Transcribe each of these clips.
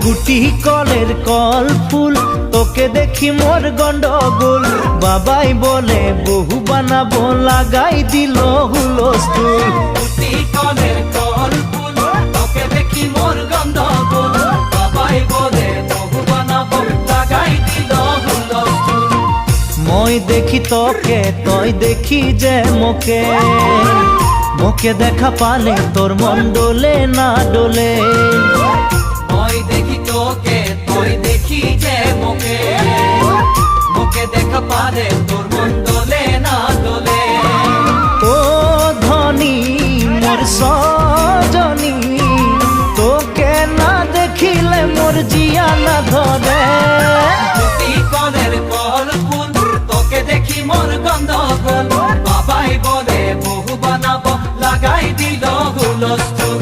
কুটি কলের কল ফুল, তোকে দেখি মোর গন্ডগোল। বাবাই বলে বহু বানাবো, লাগাই দিল হুলস্থুল। কুটি কলের কল ফুল, তোকে দেখি মোর গন্ডগোল। বাবাই বলে বহু বানাবো, লাগাই দিল হুলস্থুল। মই দেখি তোকে, তই দেখি যে মোকে, মোকে দেখা পালে তোর মন ডোলে না ডোলে। মই দেখি তোকে, তুই দেখি যে মোকে, মোকে দেখা পারে তোর মন দোলে না দোলে। ও ধনী মোর সজনী, তোকে না দেখিলে মোর জিয়া না ধরে। কুটি কলের কল ফুল, তোকে দেখি মোর গন্ডগোল। বাবাই বলে বহু বানাবো, লাগাই দিল হুলস্থুল।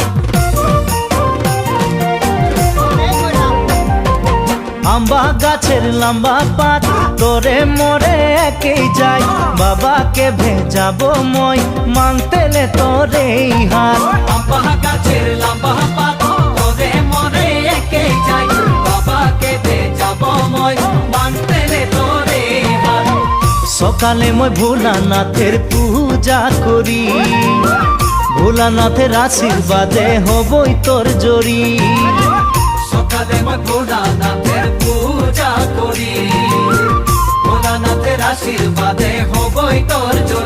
আম্বা গাছের লম্বা পাত, তোরে মোরে একেই যাই। বাবাকে ভেজাবো মই, মাংতেলে তোরে হাত। আম্বা গাছের লম্বা পাত, তোরে মোরে একে যাই। বাবাকে ভেজাবো মই, মানতেলে তোরে হাত। সকালে মই ভোলানাথের পূজা করি, ভোলানাথের আশীর্বাদে হবই তোর জড়ি। সকালে মই ভোলানাথের পূজা করি, ভোলানাথের আশীর্বাদে হবই তোর জড়ি।